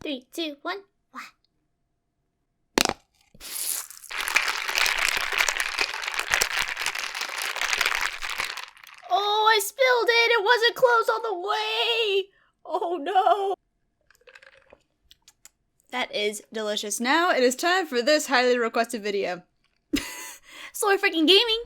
3, 2, 1. Oh, I spilled it! It wasn't closed all the way! Oh no! That is delicious. Now it is time for this highly requested video. SoaR freaking gaming!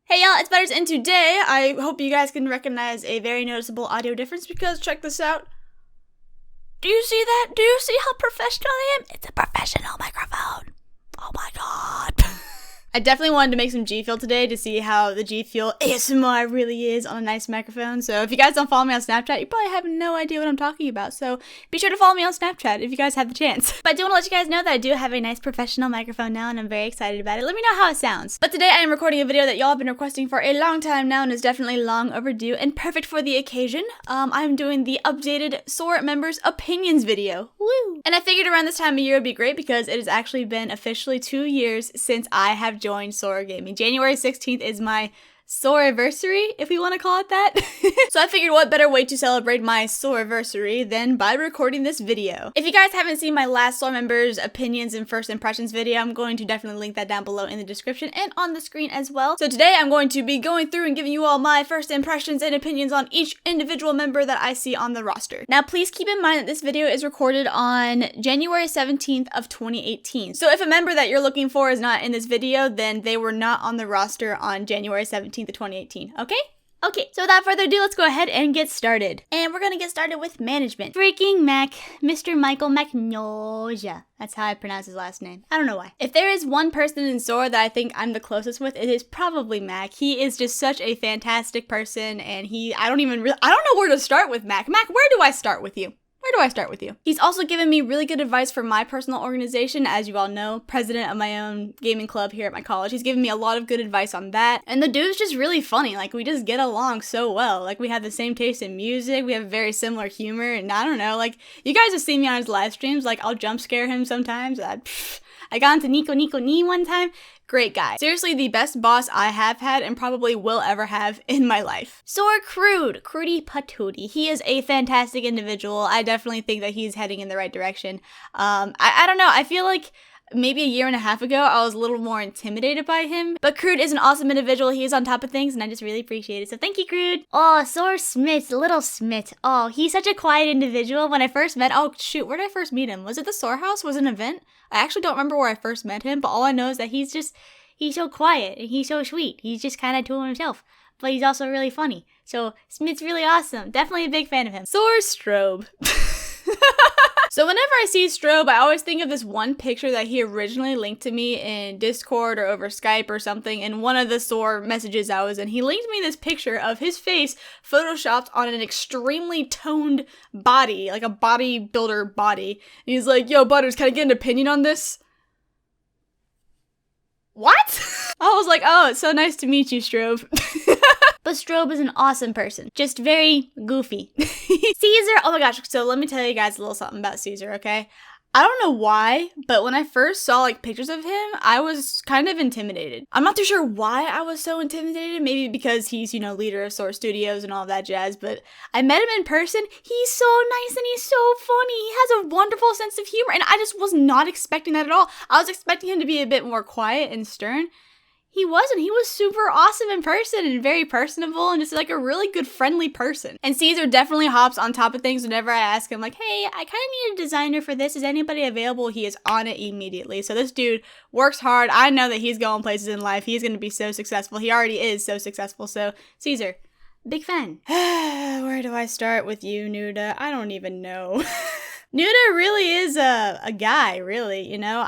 Hey y'all, it's Butters, and today I hope you guys can recognize a very noticeable audio difference because check this out. Do you see that? Do you see how professional I am? It's a professional microphone. Oh my god. I definitely wanted to make some G Fuel today to see how the G Fuel ASMR really is on a nice microphone. So if you guys don't follow me on Snapchat, you probably have no idea what I'm talking about. So be sure to follow me on Snapchat if you guys have the chance. But I do want to let you guys know that I do have a nice professional microphone now and I'm very excited about it. Let me know how it sounds. But today I am recording a video that y'all have been requesting for a long time now and is definitely long overdue and perfect for the occasion. I'm doing the updated SoaR members opinions video. Woo! And I figured around this time of year would be great because it has actually been officially 2 years since I have joined SoaR Gaming. January 16th is my SoaRversary, if we want to call it that. So I figured what better way to celebrate my SoaRversary than by recording this video. If you guys haven't seen my last SoaR members opinions and first impressions video, I'm going to definitely link that down below in the description and on the screen as well. So today I'm going to be going through and giving you all my first impressions and opinions on each individual member that I see on the roster. Now please keep in mind that this video is recorded on January 17th of 2018. So if a member that you're looking for is not in this video, then they were not on the roster on January 17th of 2018, okay? Okay, so without further ado, let's go ahead and get started. And we're gonna get started with management. Freaking Mac, Mr. Michael Magnolia. That's how I pronounce his last name. I don't know why. If there is one person in SoaR that I think I'm the closest with, it is probably Mac. He is just such a fantastic person, and I don't know where to start with Mac. Mac, where do I start with you? Where do I start with you? He's also given me really good advice for my personal organization, as you all know, president of my own gaming club here at my college. He's given me a lot of good advice on that. And the dude's just really funny. Like, we just get along so well. Like, we have the same taste in music. We have very similar humor. And I don't know, like, you guys have seen me on his live streams. Like, I'll jump scare him sometimes. I got into Nico Nii one time. Great guy. Seriously, the best boss I have had and probably will ever have in my life. SoaR Crudy Patootie. He is a fantastic individual. I definitely think that he's heading in the right direction. I don't know. I feel like maybe a year and a half ago, I was a little more intimidated by him. But Crude is an awesome individual. He is on top of things, and I just really appreciate it. So thank you, Crude. Oh, SoaR Smith, little Smith. Oh, he's such a quiet individual. When I first met, oh shoot, where did I first meet him? Was it the SoaR house? Was it an event? I actually don't remember where I first met him, but all I know is that he's so quiet, and he's so sweet. He's just kind of to himself. But he's also really funny. So Smith's really awesome. Definitely a big fan of him. SoaR Strobe. So whenever I see Strobe, I always think of this one picture that he originally linked to me in Discord or over Skype or something in one of the SoaR messages I was in. He linked me this picture of his face photoshopped on an extremely toned body, like a bodybuilder body. And he's like, yo, Butters, can I get an opinion on this? What? I was like, oh, it's so nice to meet you, Strobe. But Strobe is an awesome person. Just very goofy. Caesar, oh my gosh, so let me tell you guys a little something about Caesar, okay? I don't know why, but when I first saw like pictures of him, I was kind of intimidated. I'm not too sure why I was so intimidated. Maybe because he's, you know, leader of SoaR Studios and all that jazz, but I met him in person. He's so nice and he's so funny. He has a wonderful sense of humor, and I just was not expecting that at all. I was expecting him to be a bit more quiet and stern. He wasn't. He was super awesome in person and very personable and just like a really good friendly person. And Caesar definitely hops on top of things whenever I ask him like, hey, I kind of need a designer for this. Is anybody available? He is on it immediately. So this dude works hard. I know that he's going places in life. He's going to be so successful. He already is so successful. So Caesar, big fan. Where do I start with you, Nuda? I don't even know. Nuda really is a guy, really, you know.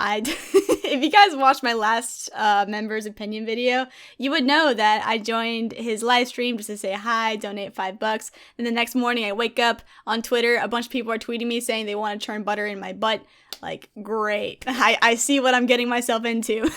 If you guys watched my last members opinion video, you would know that I joined his live stream just to say hi, donate $5. Then the next morning I wake up on Twitter, a bunch of people are tweeting me saying they want to churn butter in my butt. Like, great. I see what I'm getting myself into.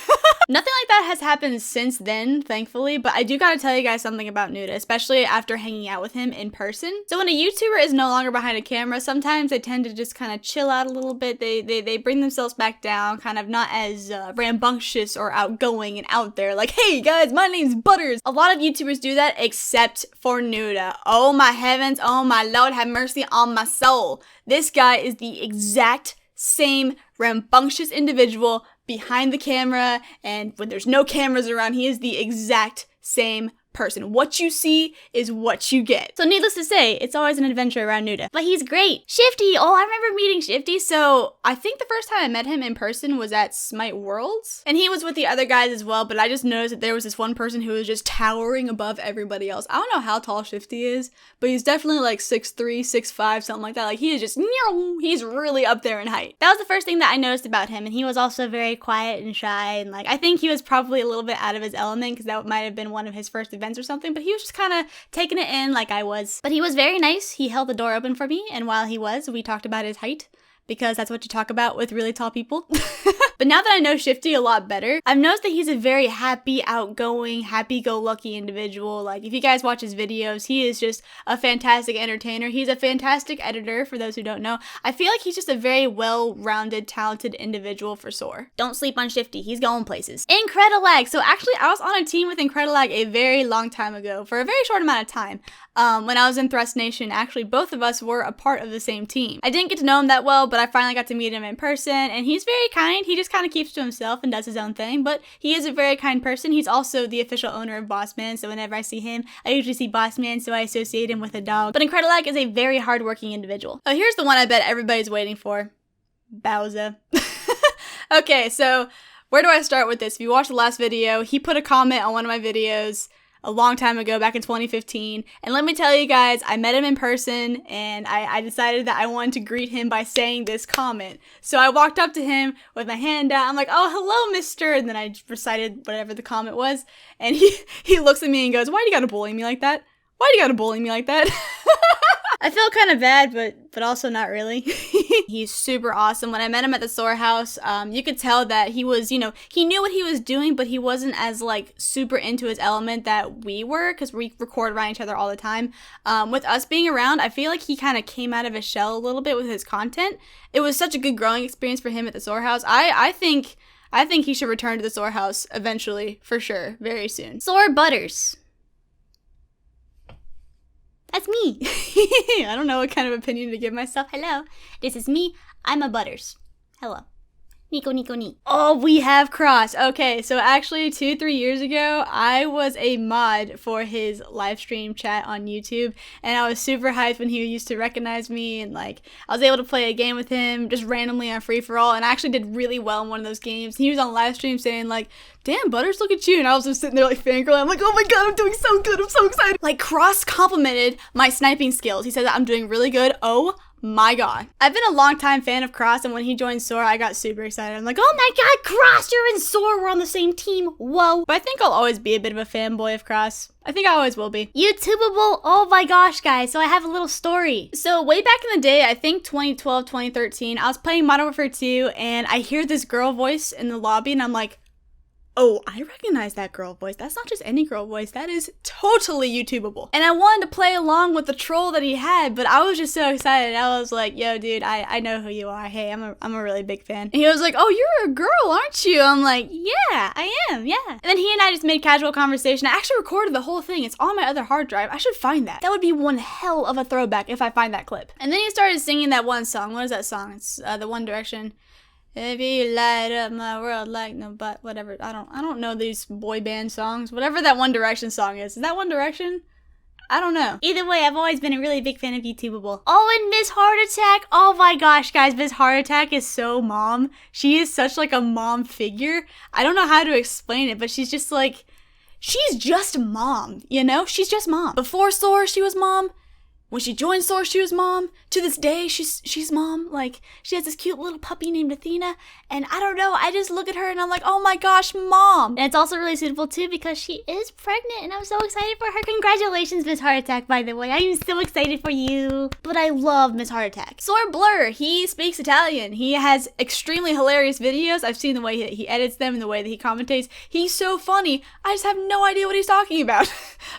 Nothing like that has happened since then, thankfully, but I do gotta tell you guys something about Nuda, especially after hanging out with him in person. So when a YouTuber is no longer behind a camera, sometimes they tend to just kind of chill out a little bit. They bring themselves back down, kind of not as rambunctious or outgoing and out there, like, hey guys, my name's Butters. A lot of YouTubers do that except for Nuda. Oh my heavens, oh my Lord, have mercy on my soul. This guy is the exact same rambunctious individual behind the camera, and when there's no cameras around, he is the exact same person. What you see is what you get. So needless to say, it's always an adventure around Nuda. But he's great. Shifty! Oh, I remember meeting Shifty. So I think the first time I met him in person was at Smite Worlds. And he was with the other guys as well, but I just noticed that there was this one person who was just towering above everybody else. I don't know how tall Shifty is, but he's definitely like 6'3", 6'5", something like that. Like he is just, he's really up there in height. That was the first thing that I noticed about him, and he was also very quiet and shy, and like I think he was probably a little bit out of his element because that might have been one of his first events or something, but he was just kind of taking it in like I was. But he was very nice. He held the door open for me, and while he was, we talked about his height, because that's what you talk about with really tall people. But now that I know Shifty a lot better, I've noticed that he's a very happy, outgoing, happy-go-lucky individual. Like, if you guys watch his videos, he is just a fantastic entertainer. He's a fantastic editor, for those who don't know. I feel like he's just a very well-rounded, talented individual for SoaR. Don't sleep on Shifty. He's going places. Incredilag! So actually, I was on a team with Incredilag a very long time ago, for a very short amount of time. When I was in Thrust Nation, actually, both of us were a part of the same team. I didn't get to know him that well, but I finally got to meet him in person, and he's very kind. He just kind of keeps to himself and does his own thing, but he is a very kind person. He's also the official owner of Bossman, so whenever I see him, I usually see Bossman, so I associate him with a dog. But Incredilag is a very hardworking individual. Oh, here's the one I bet everybody's waiting for. Bowser. Okay, so where do I start with this? If you watched the last video, he put a comment on one of my videos a long time ago, back in 2015, and let me tell you guys, I met him in person, and I decided that I wanted to greet him by saying this comment. So I walked up to him with my hand out, I'm like, oh, hello, mister, and then I recited whatever the comment was, and he looks at me and goes, why do you gotta bully me like that? Why do you gotta bully me like that? I feel kind of bad, but also not really. He's super awesome. When I met him at the SoaR house, you could tell that he was, he knew what he was doing, but he wasn't as, like, super into his element that we were, because we record around each other all the time. With us being around, I feel like he kind of came out of his shell a little bit with his content. It was such a good growing experience for him at the SoaR house. I think he should return to the SoaR house eventually, for sure, very soon. SoaRButters. That's me. I don't know what kind of opinion to give myself. Hello, this is me. I'm a Butters. Hello. Nico, Nico, Nico. Oh, we have crossed. Okay, so actually 2-3 years ago, I was a mod for his live stream chat on YouTube, and I was super hyped when he used to recognize me, and like, I was able to play a game with him just randomly on free-for-all, and I actually did really well in one of those games. He was on live stream saying like, damn, Butters, look at you, and I was just sitting there like fangirling. I'm like, oh my god, I'm doing so good, I'm so excited. Like, Cross complimented my sniping skills. He said that I'm doing really good. Oh my god. I've been a long time fan of Cross, and when he joined SoaR, I got super excited. I'm like, oh my god, Cross, you're in SoaR, we're on the same team, whoa. But I think I'll always be a bit of a fanboy of Cross. I think I always will be. YouTubeable, oh my gosh, guys, so I have a little story. So way back in the day, I think 2012, 2013, I was playing Modern Warfare 2, and I hear this girl voice in the lobby, and I'm like, oh, I recognize that girl voice. That's not just any girl voice. That is totally YouTubeable. And I wanted to play along with the troll that he had, but I was just so excited. I was like, yo, dude, I know who you are. Hey, I'm a really big fan. And he was like, oh, you're a girl, aren't you? I'm like, yeah, I am, yeah. And then he and I just made casual conversation. I actually recorded the whole thing. It's on my other hard drive. I should find that. That would be one hell of a throwback if I find that clip. And then he started singing that one song. What is that song? It's the One Direction. If you light up my world like no but whatever. I don't know these boy band songs. Whatever that One Direction song is. Is that One Direction? I don't know. Either way, I've always been a really big fan of YouTubeable. Oh, and Miss Heart Attack. Oh my gosh, guys, Miss Heart Attack is so mom. She is such like a mom figure. I don't know how to explain it, but she's just like, she's just mom, you know? She's just mom. Before SoaR, she was mom. when she joined SoaR, she was mom. To this day, she's mom. Like, she has this cute little puppy named Athena. And I don't know, I just look at her and I'm like, oh my gosh, mom. And it's also really suitable too because she is pregnant and I'm so excited for her. Congratulations, Miss Heart Attack, by the way. I am so excited for you. But I love Miss Heart Attack. SoaR Blur, he speaks Italian. He has extremely hilarious videos. I've seen the way he edits them and the way that he commentates. He's so funny. I just have no idea what he's talking about.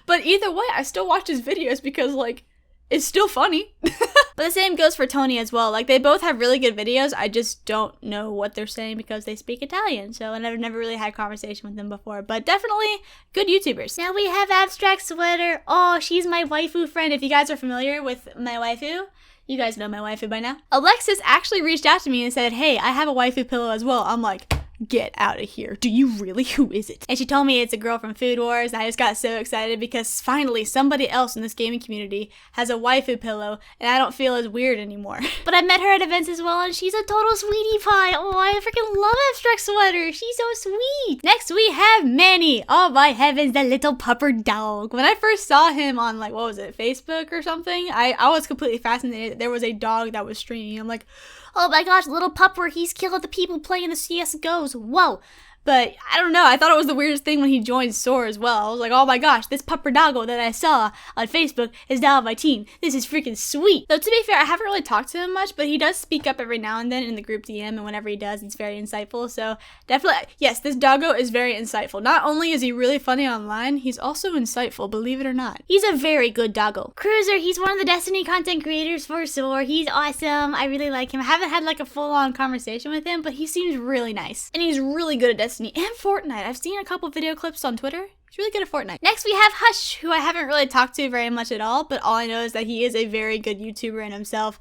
But either way, I still watch his videos because, like, it's still funny. But the same goes for Tony as well. Like, they both have really good videos. I just don't know what they're saying because they speak Italian. So, and I've never really had a conversation with them before. But definitely good YouTubers. Now we have Abstract Sweater. Oh, she's my waifu friend. If you guys are familiar with my waifu, you guys know my waifu by now. Alexis actually reached out to me and said, hey, I have a waifu pillow as well. I'm like, get out of here. Do you really? Who is it? And she told me it's a girl from Food Wars, and I just got so excited because finally somebody else in this gaming community has a waifu pillow, and I don't feel as weird anymore. But I met her at events as well, and she's a total sweetie pie. Oh, I freaking love Abstract Sweater. She's so sweet. Next, we have Manny. Oh my heavens, that little pupper dog. When I first saw him on, like, what was it, Facebook or something, I was completely fascinated that there was a dog that was streaming. I'm like, oh my gosh, little pupper, he's killing the people playing the CSGOs. Whoa. But I don't know, I thought it was the weirdest thing when he joined SoaR as well. I was like, oh my gosh, this pupper doggo that I saw on Facebook is now on my team. This is freaking sweet. Though to be fair, I haven't really talked to him much, but he does speak up every now and then in the group DM, and whenever he does, he's very insightful. So definitely, yes, this doggo is very insightful. Not only is he really funny online, he's also insightful, believe it or not. He's a very good doggo. Cruiser, he's one of the Destiny content creators for SoaR. He's awesome. I really like him. I haven't had like a full-on conversation with him, but he seems really nice. And he's really good at Destiny and Fortnite. I've seen a couple video clips on Twitter. He's really good at Fortnite. Next, we have Hush, who I haven't really talked to very much at all, but all I know is that he is a very good YouTuber in himself.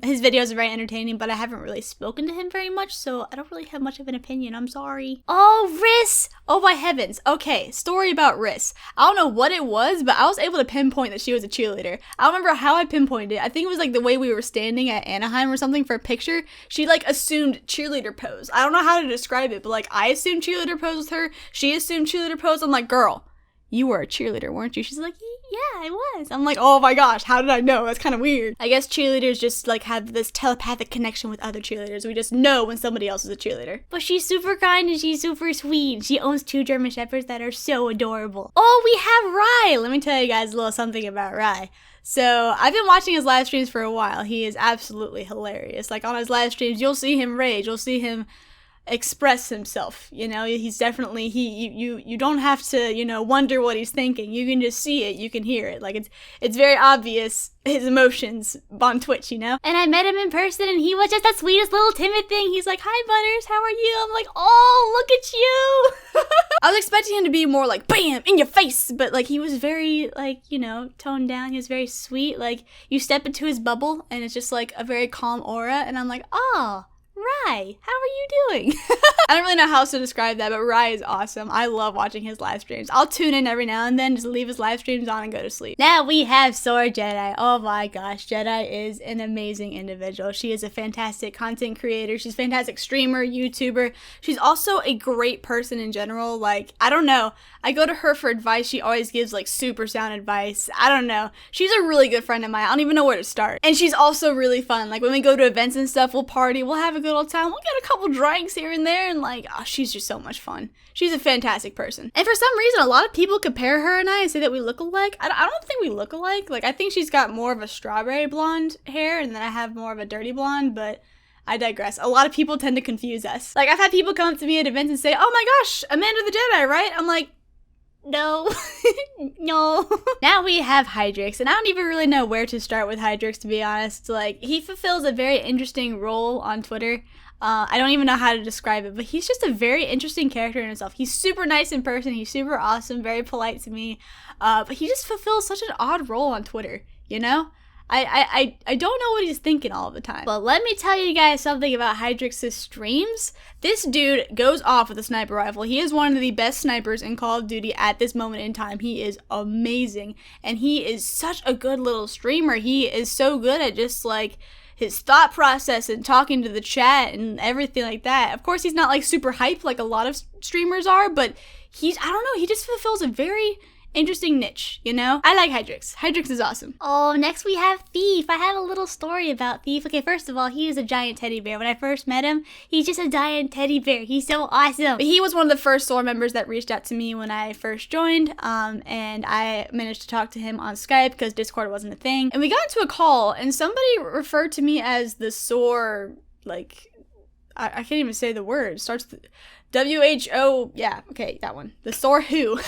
His videos are very entertaining, but I haven't really spoken to him very much, so I don't really have much of an opinion. I'm sorry. Oh, Riss! Oh my heavens. Okay, story about Riss. I don't know what it was, but I was able to pinpoint that she was a cheerleader. I don't remember how I pinpointed it. I think it was like the way we were standing at Anaheim or something for a picture. She like assumed cheerleader pose. I don't know how to describe it, but like I assumed cheerleader pose with her. She assumed cheerleader pose. I'm like, girl, you were a cheerleader, weren't you? She's like, yeah, I was. I'm like, oh my gosh, how did I know? That's kind of weird. I guess cheerleaders just like have this telepathic connection with other cheerleaders. We just know when somebody else is a cheerleader. But she's super kind and she's super sweet. She owns 2 German Shepherds that are so adorable. Oh, we have Rai. Let me tell you guys a little something about Rai. So I've been watching his live streams for a while. He is absolutely hilarious. Like on his live streams, you'll see him rage. You'll see him express himself, you know. He's definitely, you don't have to, you know, wonder what he's thinking. You can just see it, you can hear it. Like it's very obvious, his emotions on Twitch, you know. And I met him in person and he was just the sweetest little timid thing. He's like, hi Butters, how are you? I'm like, oh, look at you. I was expecting him to be more like bam in your face, but like he was very like, you know, toned down. He was very sweet. Like you step into his bubble and it's just like a very calm aura, and I'm like, oh, Rai, how are you doing? I don't really know how else to describe that, but Rai is awesome. I love watching his live streams. I'll tune in every now and then, just leave his live streams on and go to sleep. Now we have Sora Jedi. Oh my gosh, Jedi is an amazing individual. She is a fantastic content creator. She's a fantastic streamer, YouTuber. She's also a great person in general. Like, I don't know. I go to her for advice. She always gives like super sound advice. I don't know. She's a really good friend of mine. I don't even know where to start. And she's also really fun. Like when we go to events and stuff, we'll party, we'll have a good old time. We'll get a couple drinks here and there, and like, oh, she's just so much fun. She's a fantastic person. And for some reason, a lot of people compare her and I and say that we look alike. I don't think we look alike. Like, I think she's got more of a strawberry blonde hair, and then I have more of a dirty blonde, but I digress. A lot of people tend to confuse us. Like, I've had people come up to me at events and say, oh my gosh, Amanda the Jedi, right? I'm like, no. No. Now we have Hydrix, and I don't even really know where to start with Hydrix, to be honest. Like, he fulfills a very interesting role on Twitter. I don't even know how to describe it, but he's just a very interesting character in himself. He's super nice in person. He's super awesome, very polite to me. But he just fulfills such an odd role on Twitter, you know? I don't know what he's thinking all the time. But let me tell you guys something about Hydrix's streams. This dude goes off with a sniper rifle. He is one of the best snipers in Call of Duty at this moment in time. He is amazing. And he is such a good little streamer. He is so good at just like his thought process and talking to the chat and everything like that. Of course, he's not like super hype like a lot of streamers are, but I don't know, he just fulfills a very interesting niche, you know? I like Hydrix. Hydrix is awesome. Oh, next we have Thief. I have a little story about Thief. Okay, first of all, he is a giant teddy bear. When I first met him, he's just a giant teddy bear. He's so awesome. But he was one of the first SoaR members that reached out to me when I first joined, and I managed to talk to him on Skype because Discord wasn't a thing. And we got into a call, and somebody referred to me as the SoaR, like, I can't even say the word. It starts with WHO. Yeah, okay, that one. The SoaR who.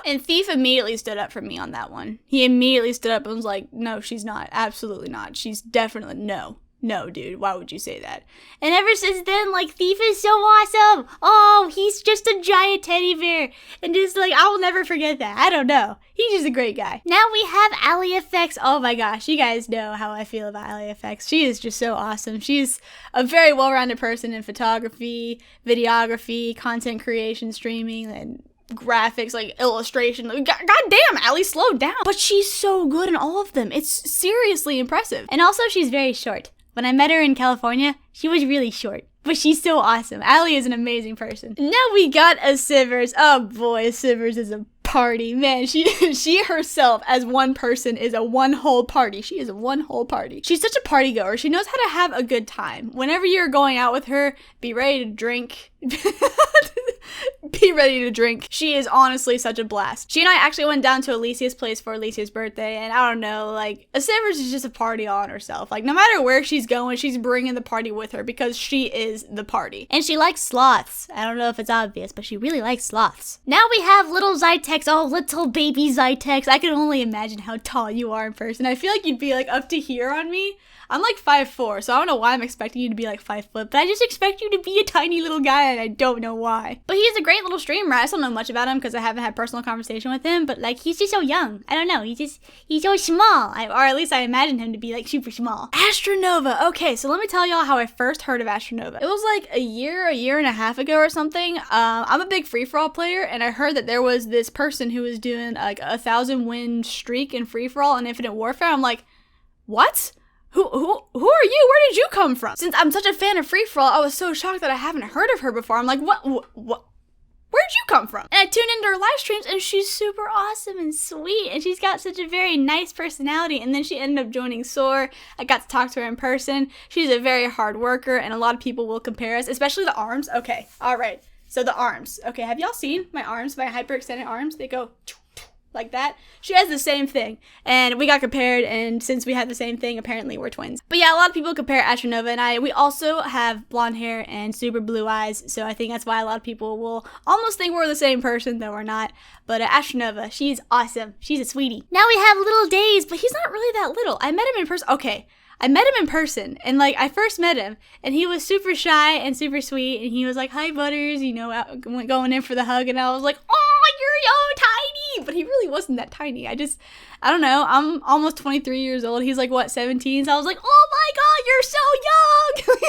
And Thief immediately stood up for me on that one. He immediately stood up and was like, no, she's not. Absolutely not. She's definitely, no. No, dude, why would you say that? And ever since then, like, Thief is so awesome. Oh, he's just a giant teddy bear. And just, like, I will never forget that. I don't know. He's just a great guy. Now we have AliFX. Oh my gosh, you guys know how I feel about AliFX. She is just so awesome. She's a very well-rounded person in photography, videography, content creation, streaming, and graphics, like illustration. God damn, Ali, slow down. But she's so good in all of them. It's seriously impressive. And also, she's very short. When I met her in California, she was really short. But she's so awesome. Ali is an amazing person. Now we got a Sivers. Oh boy, Sivers is a party. Man, she herself as one person is a one whole party. She is a one whole party. She's such a party goer. She knows how to have a good time. Whenever you're going out with her, be ready to drink. Be ready to drink. She is honestly such a blast. She and I actually went down to Alicia's place for Alicia's birthday, and I don't know, like, Sivers is just a party all on herself. Like, no matter where she's going, she's bringing the party with her because she is the party. And she likes sloths. I don't know if it's obvious, but she really likes sloths. Now we have little Zytex. Oh, little baby Zytex. I can only imagine how tall you are in person. I feel like you'd be, like, up to here on me. I'm like 5'4", so I don't know why I'm expecting you to be like 5 foot, but I just expect you to be a tiny little guy, and I don't know why. But he's a great little streamer. I still don't know much about him because I haven't had personal conversation with him, but like, he's just so young. I don't know, he's so small, or at least I imagine him to be like super small. Astronova. Okay, so let me tell y'all how I first heard of Astronova. It was like a year and a half ago or something. I'm a big free-for-all player, and I heard that there was this person who was doing like a 1,000 win streak in free-for-all and Infinite Warfare. I'm like, what? Who are you? Where did you come from? Since I'm such a fan of free-for-all, I was so shocked that I haven't heard of her before. I'm like, what? Where'd you come from? And I tuned into her live streams, and she's super awesome and sweet, and she's got such a very nice personality. And then she ended up joining SoaR. I got to talk to her in person. She's a very hard worker, and a lot of people will compare us, especially the arms. Okay, all right. So the arms. Okay, have y'all seen my arms, my hyperextended arms? They go like that. She has the same thing, and we got compared, and since we had the same thing, apparently we're twins. But yeah, a lot of people compare Astronova and I. We also have blonde hair and super blue eyes, so I think that's why a lot of people will almost think we're the same person, though we're not. But Astronova, she's awesome. She's a sweetie. Now we have Little Days, but he's not really that little. I met him in person. Okay, I met him in person, and like, I first met him, and he was super shy and super sweet, and he was like, hi Butters, you know, going in for the hug, and I was like, oh, you're so tiny, but he really wasn't that tiny. I don't know, I'm almost 23 years old, he's like, what, 17, so I was like, oh my god, you're so young.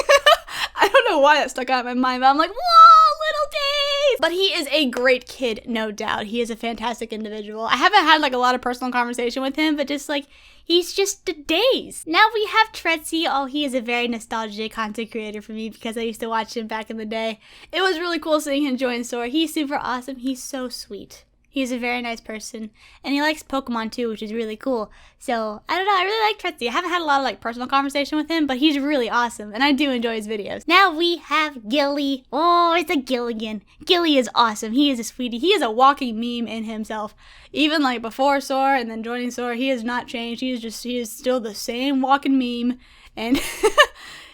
I don't know why that stuck out in my mind, but I'm like, whoa, Little Days. But he is a great kid, no doubt. He is a fantastic individual. I haven't had like a lot of personal conversation with him, but just like, he's just a Days. Now we have Tretzy. Oh, he is a very nostalgic content creator for me because I used to watch him back in the day. It was really cool seeing him join SoaR. He's super awesome. He's so sweet. He's a very nice person, and he likes Pokemon too, which is really cool. So, I don't know, I really like Tretzy. I haven't had a lot of like personal conversation with him, but he's really awesome, and I do enjoy his videos. Now we have Gilly. Oh, it's a Gilligan. Gilly is awesome. He is a sweetie. He is a walking meme in himself. Even like before SoaR and then joining SoaR, he has not changed. He is still the same walking meme, and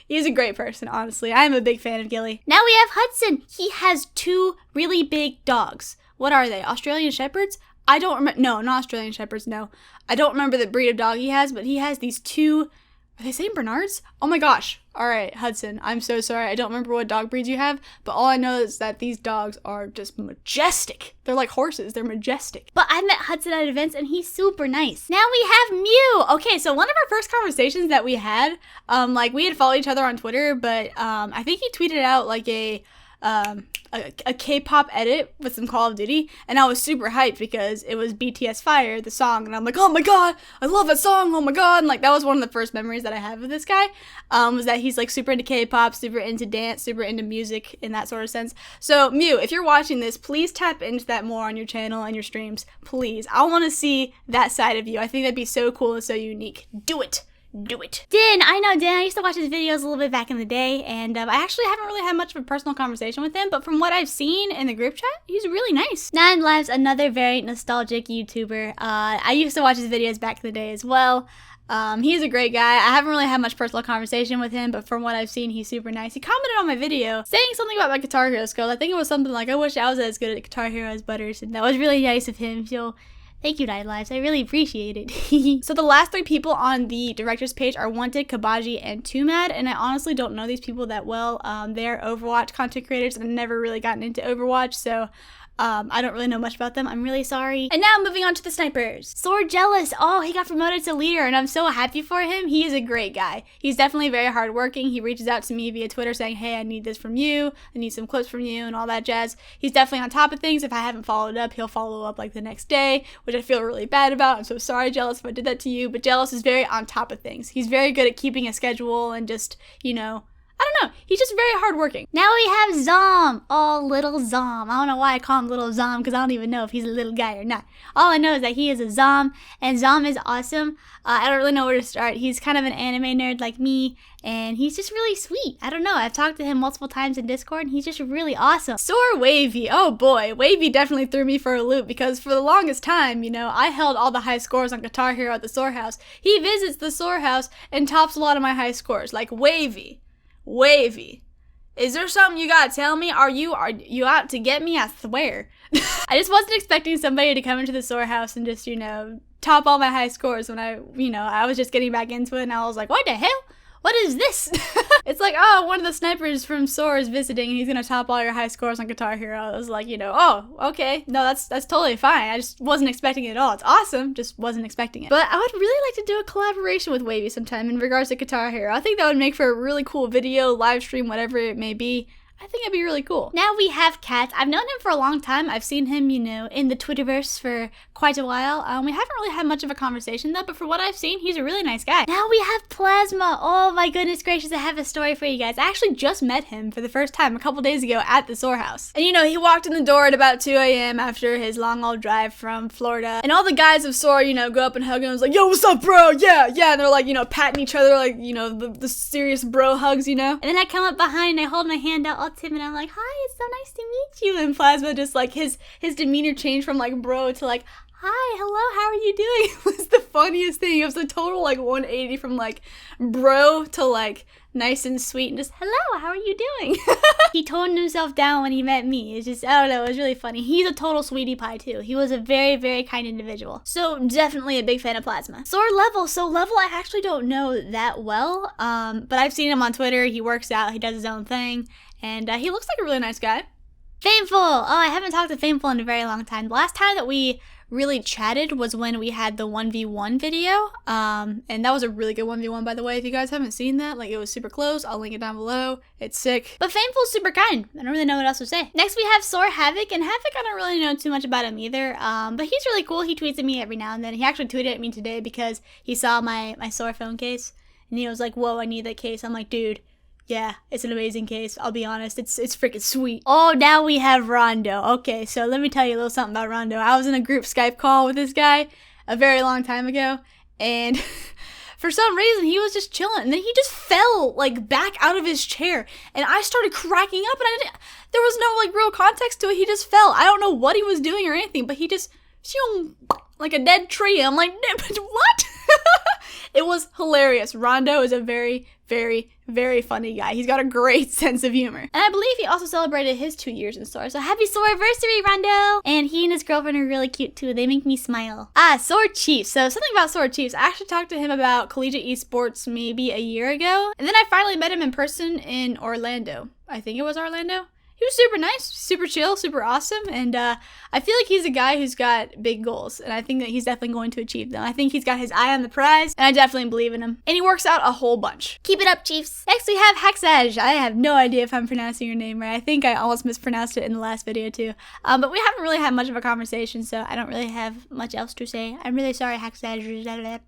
he's a great person, honestly. I am a big fan of Gilly. Now we have Hudson. He has 2 really big dogs. What are they? Australian Shepherds? I don't remember. No, not Australian Shepherds, no. I don't remember the breed of dog he has, but he has these 2, are they St. Bernards? Oh my gosh. All right, Hudson, I'm so sorry. I don't remember what dog breeds you have, but all I know is that these dogs are just majestic. They're like horses. They're majestic. But I met Hudson at events, and he's super nice. Now we have Mew. Okay, so one of our first conversations that we had, like we had followed each other on Twitter, but I think he tweeted out like a a K-pop edit with some Call of Duty, and I was super hyped because it was BTS Fire, the song, and I'm like, oh my god, I love that song, oh my god, and like that was one of the first memories that I have of this guy, was that he's like super into K-pop, super into dance, super into music in that sort of sense. So Mew, if you're watching this, please tap into that more on your channel and your streams, please. I want to see that side of you. I think that'd be so cool and so unique. Do it. Do it. Din, I know Din. I used to watch his videos a little bit back in the day, and I actually haven't really had much of a personal conversation with him, but from what I've seen in the group chat, he's really nice. Nine Lives, another very nostalgic YouTuber. I used to watch his videos back in the day as well. He's a great guy. I haven't really had much personal conversation with him, but from what I've seen, he's super nice. He commented on my video saying something about my Guitar Hero skills. I think it was something like, I wish I was as good at Guitar Hero as Butters, and that was really nice of him. So thank you, Nine Lives. I really appreciate it. So the last 3 people on the director's page are Wanted, Kabaji, and Tumad, and I honestly don't know these people that well. They're Overwatch content creators, and I've never really gotten into Overwatch, so I don't really know much about them. I'm really sorry. And now moving on to the snipers. SoaR Jealous. Oh, he got promoted to leader, and I'm so happy for him. He is a great guy. He's definitely very hardworking. He reaches out to me via Twitter saying, hey, I need this from you. I need some clips from you and all that jazz. He's definitely on top of things. If I haven't followed up, he'll follow up like the next day, which I feel really bad about. I'm so sorry, Jealous, if I did that to you. But Jealous is very on top of things. He's very good at keeping a schedule and just, you know, I don't know. He's just very hardworking. Now we have Zom. Oh, little Zom. I don't know why I call him little Zom because I don't even know if he's a little guy or not. All I know is that he is a Zom, and Zom is awesome. I don't really know where to start. He's kind of an anime nerd like me, and he's just really sweet. I don't know. I've talked to him multiple times in Discord, and he's just really awesome. SoaR Wavy. Oh boy. Wavy definitely threw me for a loop because for the longest time, you know, I held all the high scores on Guitar Hero at the SoaR house. He visits the SoaR house and tops a lot of my high scores. Like Wavy. Wavy. Is there something you gotta tell me? Are you out to get me? I swear. I just wasn't expecting somebody to come into the SoaR house and just, you know, top all my high scores when I was just getting back into it, and I was like, what the hell? What is this? It's like, oh, one of the snipers from SoaR is visiting and he's gonna top all your high scores on Guitar Hero. I was like, you know, oh, okay. No, that's totally fine. I just wasn't expecting it at all. It's awesome, just wasn't expecting it. But I would really like to do a collaboration with Wavy sometime in regards to Guitar Hero. I think that would make for a really cool video, live stream, whatever it may be. I think it'd be really cool. Now we have Cat. I've known him for a long time. I've seen him, you know, in the Twitterverse for quite a while. We haven't really had much of a conversation though, but for what I've seen, he's a really nice guy. Now we have Plasma. Oh my goodness gracious, I have a story for you guys. I actually just met him for the first time a couple days ago at the SoaR house. And you know, he walked in the door at about 2 a.m. after his long haul drive from Florida. And all the guys of SoaR, you know, go up and hug him and was like, yo, what's up, bro? Yeah. And they're like, you know, patting each other like, you know, the serious bro hugs, you know? And then I come up behind and I hold my hand out all timid and I'm like, hi, it's so nice to meet you. And Plasma just like, his demeanor changed from like bro to like, hi, hello, how are you doing? It was the funniest thing. It was a total like 180 from like bro to like nice and sweet and just, hello, how are you doing? He toned himself down when he met me. It's just, I don't know, it was really funny. He's a total sweetie pie too. He was a very, very kind individual. So definitely a big fan of Plasma. SoaR Level. So Level I actually don't know that well, but I've seen him on Twitter. He works out, he does his own thing, and he looks like a really nice guy. Fameful. Oh, I haven't talked to Fameful in a very long time. The last time that we really chatted was when we had the 1v1 video, and that was a really good 1v1, by the way. If you guys haven't seen that, like, it was super close. I'll link it down below. It's sick. But Fameful's super kind. I don't really know what else to say. Next we have SoaR Havoc, and Havoc I don't really know too much about him either, but he's really cool. He tweets at me every now and then. He actually tweeted at me today because he saw my SoaR phone case, and he was like, whoa, I need that case. I'm like, dude, yeah, it's an amazing case. I'll be honest, it's freaking sweet. Oh, now we have Rondo. Okay, so let me tell you a little something about Rondo. I was in a group Skype call with this guy a very long time ago, and for some reason he was just chilling, and then he just fell like back out of his chair, and I started cracking up, and there was no like real context to it. He just fell. I don't know what he was doing or anything, but he just like a dead tree. I'm like, what? It was hilarious. Rondo is a very, very, very funny guy. He's got a great sense of humor. And I believe he also celebrated his 2 years in SoaR. So happy SoaRversary, Rondo! And he and his girlfriend are really cute too. They make me smile. SoaR Chiefs. So something about SoaR Chiefs. I actually talked to him about collegiate esports maybe a year ago. And then I finally met him in person in Orlando. I think it was Orlando. He he was super nice, super chill, super awesome, and I feel like he's a guy who's got big goals, and I think that he's definitely going to achieve them. I think he's got his eye on the prize, and I definitely believe in him. And he works out a whole bunch. Keep it up, Chiefs. Next we have Hexaj. I have no idea if I'm pronouncing your name right. I think I almost mispronounced it in the last video too. But we haven't really had much of a conversation, so I don't really have much else to say. I'm really sorry, Hexaj.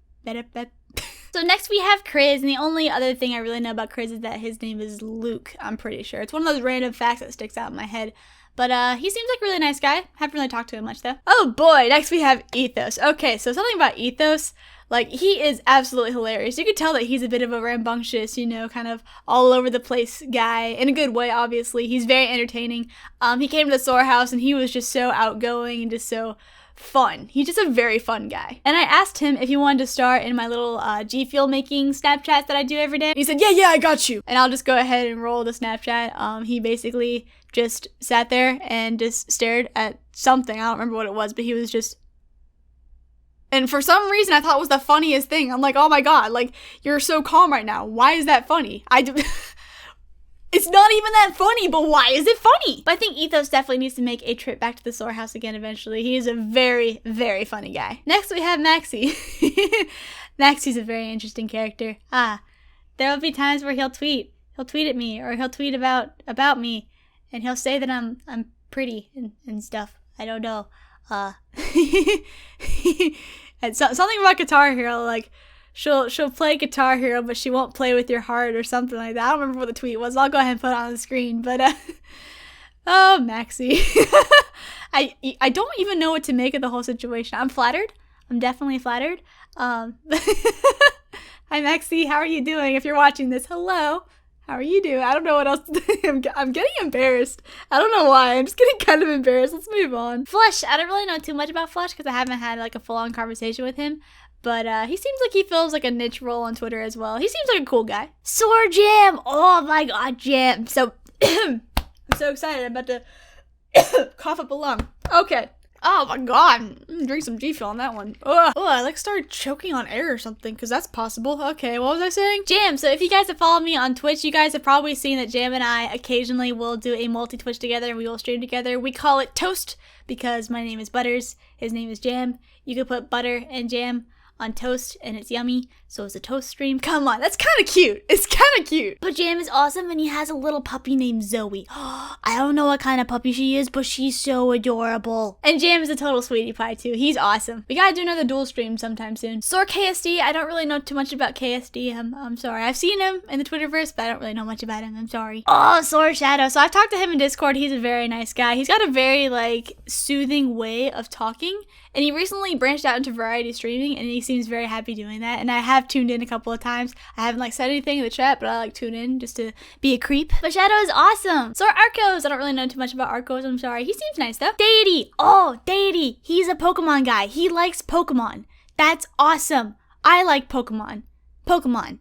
So next we have Kriz, and the only other thing I really know about Kriz is that his name is Luke, I'm pretty sure. It's one of those random facts that sticks out in my head. But he seems like a really nice guy. Haven't really talked to him much though. Oh boy, next we have Ethos. Okay, so something about Ethos, like he is absolutely hilarious. You could tell that he's a bit of a rambunctious, you know, kind of all over the place guy, in a good way obviously. He's very entertaining. He came to the SoaR house and he was just so outgoing and just so fun. He's just a very fun guy. And I asked him if he wanted to star in my little G Fuel making Snapchat that I do every day. And he said, yeah, I got you. And I'll just go ahead and roll the Snapchat. He basically just sat there and just stared at something. I don't remember what it was, but he was just... And for some reason, I thought it was the funniest thing. I'm like, oh my god, like, you're so calm right now. Why is that funny? It's not even that funny, but why is it funny? But I think Ethos definitely needs to make a trip back to the SoaR house again eventually. He is a very, very funny guy. Next we have Maxie. Maxie's a very interesting character. There will be times where he'll tweet at me, or he'll tweet about me, and he'll say that I'm pretty and stuff. I don't know. And something about Guitar Hero, like, She'll play Guitar Hero, but she won't play with your heart or something like that. I don't remember what the tweet was. I'll go ahead and put it on the screen. But, oh, Maxie. I don't even know what to make of the whole situation. I'm flattered. I'm definitely flattered. Hi, Maxie. How are you doing? If you're watching this, hello. How are you doing? I don't know what else to do. I'm getting embarrassed. I don't know why. I'm just getting kind of embarrassed. Let's move on. Flush. I don't really know too much about Flush because I haven't had, like, a full-on conversation with him. But he seems like he fills like a niche role on Twitter as well. He seems like a cool guy. SoaR Jam! Oh my god, Jam! So, I'm so excited. I'm about to cough up a lung. Okay. Oh my god. Drink some G Fuel on that one. Oh, I like started choking on air or something, because that's possible. Okay, what was I saying? Jam. So if you guys have followed me on Twitch, you guys have probably seen that Jam and I occasionally will do a multi-Twitch together and we will stream together. We call it Toast because my name is Butters. His name is Jam. You could put butter and jam on toast and it's yummy, so it's a toast stream. Come on, that's kind of cute. It's kind of cute. But Jam is awesome and he has a little puppy named Zoe. I don't know what kind of puppy she is, but she's so adorable. And Jam is a total sweetie pie too. He's awesome. We gotta do another dual stream sometime soon. SoaR KSD, I don't really know too much about KSD. I'm sorry. I've seen him in the Twitterverse, but I don't really know much about him. I'm sorry. Oh, SoaR Shadow. So I've talked to him in Discord. He's a very nice guy. He's got a very like soothing way of talking. And he recently branched out into variety streaming, and he seems very happy doing that. And I have tuned in a couple of times. I haven't like said anything in the chat, but I like tune in just to be a creep. But Shadow is awesome. SoaR Arcos. I don't really know too much about Arcos. I'm sorry. He seems nice though. Deity. Oh, Deity. He's a Pokemon guy. He likes Pokemon. That's awesome. I like Pokemon. Pokemon.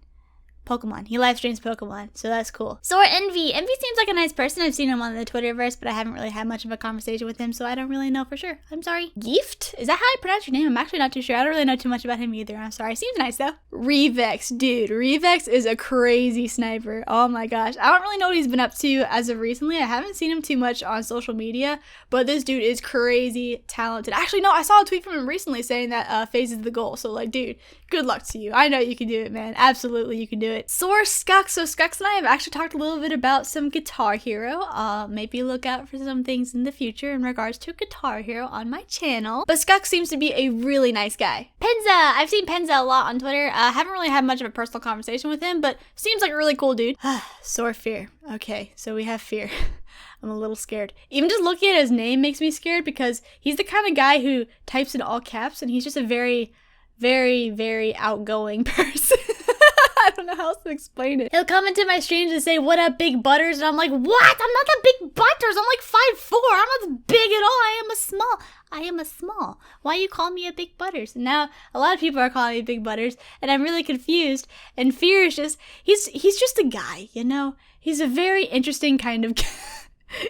He live streams Pokemon, so that's cool. SoaR Envy. Envy seems like a nice person. I've seen him on the Twitterverse, but I haven't really had much of a conversation with him, so I don't really know for sure. I'm sorry. Gift? Is that how I pronounce your name? I'm actually not too sure. I don't really know too much about him either. I'm sorry. Seems nice though. Revex. Dude, Revex is a crazy sniper. Oh my gosh. I don't really know what he's been up to as of recently. I haven't seen him too much on social media, but this dude is crazy talented. Actually, no, I saw a tweet from him recently saying that phase is the goal. So like, dude, good luck to you. I know you can do it, man. Absolutely, you can do it. SoaR Skux. So Skux and I have actually talked a little bit about some Guitar Hero. Maybe look out for some things in the future in regards to Guitar Hero on my channel. But Skux seems to be a really nice guy. Penza. I've seen Penza a lot on Twitter. I haven't really had much of a personal conversation with him, but seems like a really cool dude. SoaR Fear. Okay, so we have Fear. I'm a little scared. Even just looking at his name makes me scared because he's the kind of guy who types in all caps and he's just a very, very, very outgoing person. I don't know how else to explain it. He'll come into my streams and say, what up, Big Butters? And I'm like, what? I'm not the Big Butters. I'm like 5'4". I'm not big at all. I am a small. Why you call me a Big Butters? And now a lot of people are calling me Big Butters, and I'm really confused. And Fear is just, he's just a guy, you know? He's a very interesting kind of guy.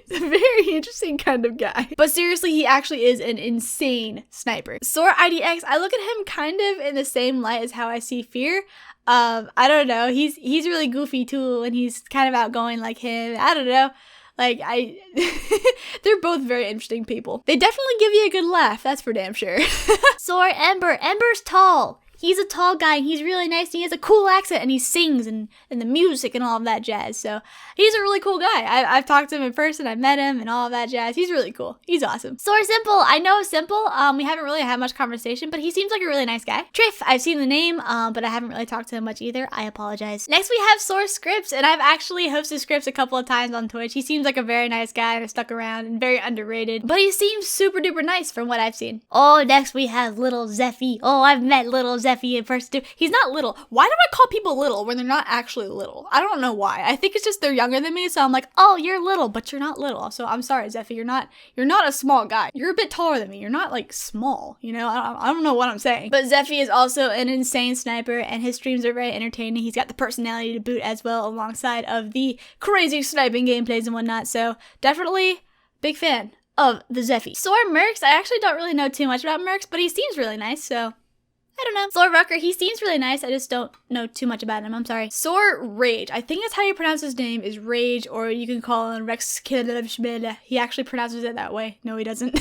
He's a very interesting kind of guy. But seriously, he actually is an insane sniper. SoaR IDX, I look at him kind of in the same light as how I see Fear. I don't know. He's really goofy too, and he's kind of outgoing like him. I don't know. Like, they're both very interesting people. They definitely give you a good laugh, that's for damn sure. SoaR Ember. Ember's tall. He's a tall guy, and he's really nice, and he has a cool accent, and he sings, and the music, and all of that jazz, so he's a really cool guy. I've talked to him in person, I've met him, and all of that jazz. He's really cool. He's awesome. SoaR Simple. I know Simple. We haven't really had much conversation, but he seems like a really nice guy. Triff. I've seen the name, but I haven't really talked to him much either. I apologize. Next, we have SoaR Scripts, and I've actually hosted Scripts a couple of times on Twitch. He seems like a very nice guy, and stuck around, and very underrated, but he seems super duper nice from what I've seen. Oh, next we have Little Zeffy. Oh, I've met Little Zeffy in person too. He's not little. Why do I call people little when they're not actually little? I don't know why. I think it's just they're younger than me, so I'm like, oh, you're little, but you're not little. So I'm sorry, Zeffy, you're not a small guy. You're a bit taller than me. You're not like small, you know? I don't know what I'm saying. But Zeffy is also an insane sniper, and his streams are very entertaining. He's got the personality to boot as well, alongside of the crazy sniping gameplays and whatnot. So definitely big fan of the Zeffy. SoaR Mercs. I actually don't really know too much about Mercs, but he seems really nice, so I don't know. SoaR Rucker, he seems really nice. I just don't know too much about him. I'm sorry. SoaR Rage. I think that's how you pronounce his name, is Rage, or you can call him Rex. He actually pronounces it that way. No, he doesn't.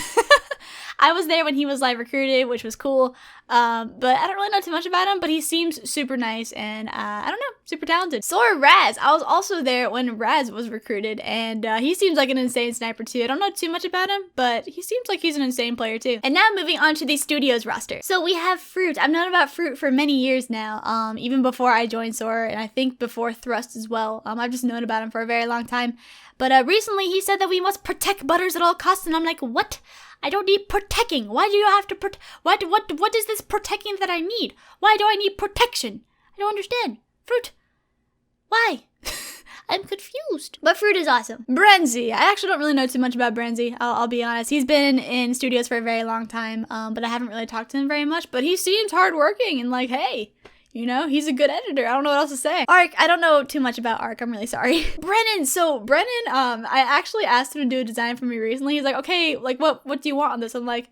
I was there when he was live recruited, which was cool. But I don't really know too much about him, but he seems super nice and, I don't know, super talented. SoaR Raz. I was also there when Raz was recruited, and he seems like an insane sniper too. I don't know too much about him, but he seems like he's an insane player too. And now moving on to the studios roster. So we have Fruit. I've known about Fruit for many years now, even before I joined SoaR, and I think before Thrust as well. I've just known about him for a very long time. But recently he said that we must protect Butters at all costs, and I'm like, what? I don't need protecting. Why do you have to what is this protecting that I need? Why do I need protection? I don't understand. Fruit. Why? I'm confused. But Fruit is awesome. Brenzy. I actually don't really know too much about Brenzy. I'll be honest. He's been in studios for a very long time, but I haven't really talked to him very much. But he seems hardworking and like, hey, you know, he's a good editor. I don't know what else to say. Ark, I don't know too much about Ark. I'm really sorry. Brennan. So Brennan, I actually asked him to do a design for me recently. He's like, okay, like what do you want on this? I'm like,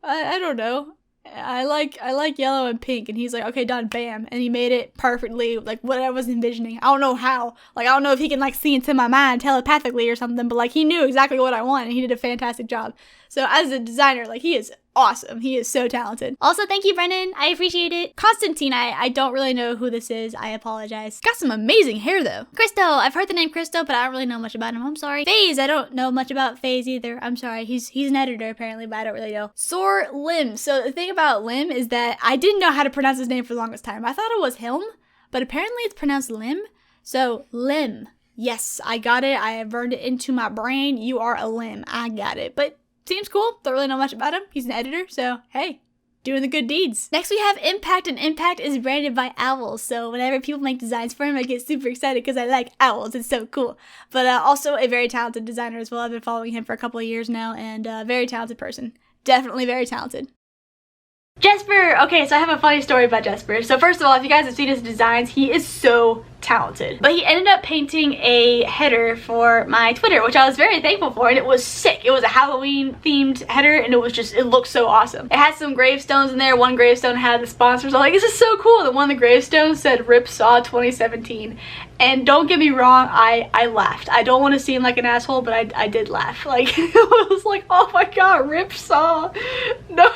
I don't know. I like yellow and pink. And he's like, okay, done, bam. And he made it perfectly, like what I was envisioning. I don't know how. Like, I don't know if he can like see into my mind telepathically or something, but like he knew exactly what I wanted, and he did a fantastic job. So as a designer, like he is awesome. He is so talented. Also, thank you, Brennan. I appreciate it. Constantine, I don't really know who this is. I apologize. Got some amazing hair, though. Christo, I've heard the name Christo, but I don't really know much about him. I'm sorry. FaZe, I don't know much about FaZe either. I'm sorry. He's an editor, apparently, but I don't really know. SoaR Lim. So the thing about Lim is that I didn't know how to pronounce his name for the longest time. I thought it was Hilm, but apparently it's pronounced Lim. So, Lim. Yes, I got it. I have burned it into my brain. You are a Lim. I got it. But seems cool. Don't really know much about him. He's an editor, so hey, doing the good deeds. Next we have Impact, and Impact is branded by owls. So whenever people make designs for him, I get super excited because I like owls. It's so cool. But also a very talented designer as well. I've been following him for a couple of years now, and a very talented person. Definitely very talented. Jesper! Okay, so I have a funny story about Jesper. So first of all, if you guys have seen his designs, he is so talented. But he ended up painting a header for my Twitter, which I was very thankful for, and it was sick. It was a Halloween themed header, and it looked so awesome. It had some gravestones in there. One gravestone had the sponsors. I was like, this is so cool. The one of the gravestones said RIP SoaR 2017. And don't get me wrong, I laughed. I don't want to seem like an asshole, but I did laugh. Like, I was like, oh my god, RIP SoaR. No.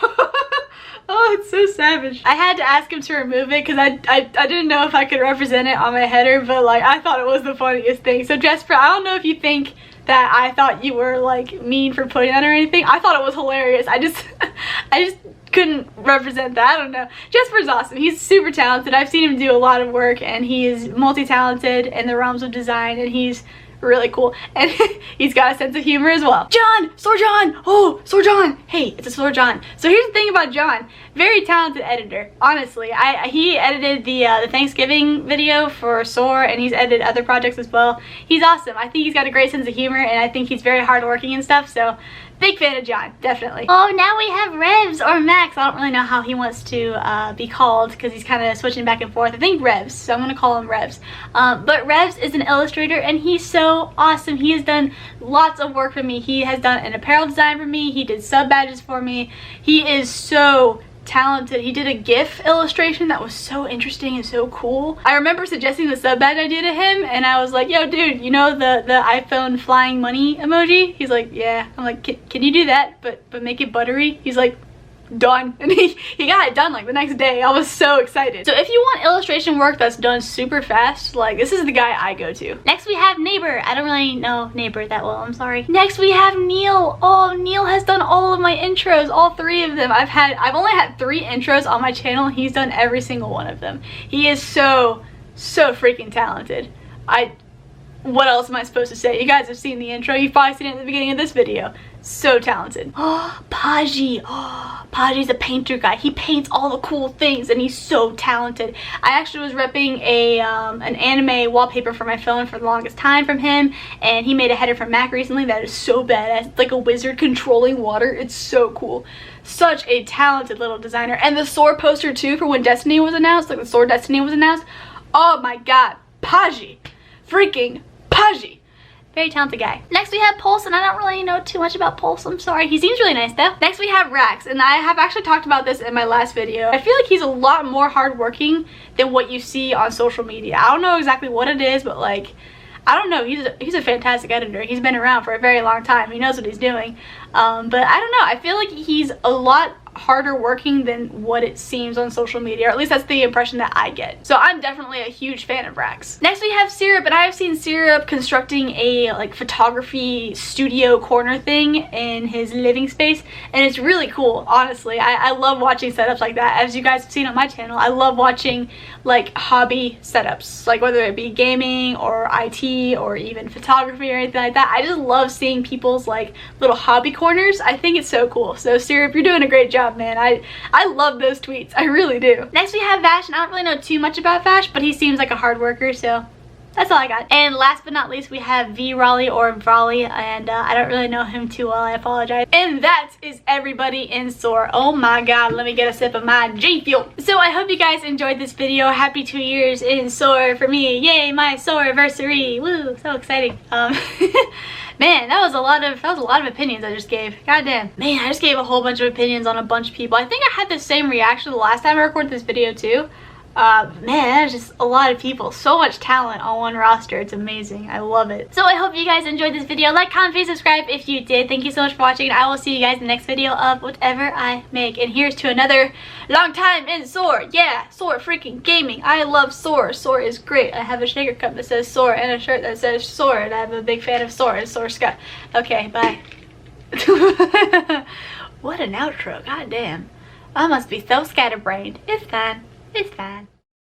Oh, it's so savage. I had to ask him to remove it because I didn't know if I could represent it on my header, but like I thought it was the funniest thing. So Jesper, I don't know if you think that I thought you were like mean for putting that or anything. I thought it was hilarious. I just couldn't represent that. I don't know. Jesper's awesome. He's super talented. I've seen him do a lot of work, and he is multi-talented in the realms of design, and he's really cool, and he's got a sense of humor as well. John! SoaR John! Oh, SoaR John! Hey, it's a SoaR John. So here's the thing about John. Very talented editor, honestly. He edited the Thanksgiving video for SoaR, and he's edited other projects as well. He's awesome. I think he's got a great sense of humor, and I think he's very hardworking and stuff, so big fan of John, definitely. Oh, now we have Revs or Max. I don't really know how he wants to be called because he's kind of switching back and forth. I think Revs, so I'm going to call him Revs. But Revs is an illustrator, and he's so awesome. He has done lots of work for me. He has done an apparel design for me. He did sub badges for me. He is so talented. He did a GIF illustration that was so interesting and so cool. I remember suggesting the sub badge idea to him, and I was like, yo dude, you know the iPhone flying money emoji? He's like, yeah. I'm like, can you do that but make it buttery? He's like, done. And he got it done like the next day. I was so excited. So if you want illustration work that's done super fast, like this is the guy I go to. Next we have Neighbor. I don't really know Neighbor that well, I'm sorry. Next we have Neil. Oh, Neil has done all of my intros, all 3 of them. I've only had 3 intros on my channel. He's done every single one of them. He is so freaking talented. What else am I supposed to say? You guys have seen the intro. You've probably seen it at the beginning of this video. So talented. Oh, Paji. Oh, Paji's a painter guy. He paints all the cool things and he's so talented. I actually was repping an anime wallpaper for my phone for the longest time from him, and he made a header for Mac recently that is so badass. It's like a wizard controlling water. It's so cool. Such a talented little designer. And the SoaR poster too for when Destiny was announced, like the SoaR Destiny was announced. Oh my god. Paji. Freaking Paji. Very talented guy. Next we have Pulse, and I don't really know too much about Pulse, I'm sorry. He seems really nice though. Next we have Rax, and I have actually talked about this in my last video. I feel like he's a lot more hardworking than what you see on social media. I don't know exactly what it is, but like, I don't know, he's a fantastic editor. He's been around for a very long time. He knows what he's doing. But I don't know, I feel like he's a lot harder working than what it seems on social media, or at least that's the impression that I get. So I'm definitely a huge fan of Rax. Next we have Syrup, and I have seen Syrup constructing a like photography studio corner thing in his living space, and it's really cool, honestly. I love watching setups like that. As you guys have seen on my channel, I love watching like hobby setups, like whether it be gaming or IT or even photography or anything like that. I just love seeing people's like little hobby corners. I think it's so cool. So Syrup, you're doing a great job, man. I love those tweets. I really do. Next we have Vash, and I don't really know too much about Vash, but he seems like a hard worker, so that's all I got. And last but not least, we have V Raleigh or Vrolly, and I don't really know him too well. I apologize. And that is everybody in SoaR. Oh my god, let me get a sip of my G Fuel. So I hope you guys enjoyed this video. Happy 2 years in SoaR for me. Yay, my SoaRversary. Woo, so exciting. Man, that was a lot of opinions I just gave. Goddamn. Man, I just gave a whole bunch of opinions on a bunch of people. I think I had the same reaction the last time I recorded this video too. Man, that's just a lot of people. So much talent on one roster. It's amazing. I love it. So I hope you guys enjoyed this video. Like, comment, please subscribe if you did. Thank you so much for watching. I will see you guys in the next video of whatever I make. And here's to another long time in SoaR. Yeah, SoaR freaking gaming. I love SoaR. SoaR is great. I have a shaker cup that says SoaR and a shirt that says SoaR. And I'm a big fan of SoaR and SoaR Scott. Okay, bye. What an outro. Goddamn. I must be so scatterbrained. It's fine. It's fine.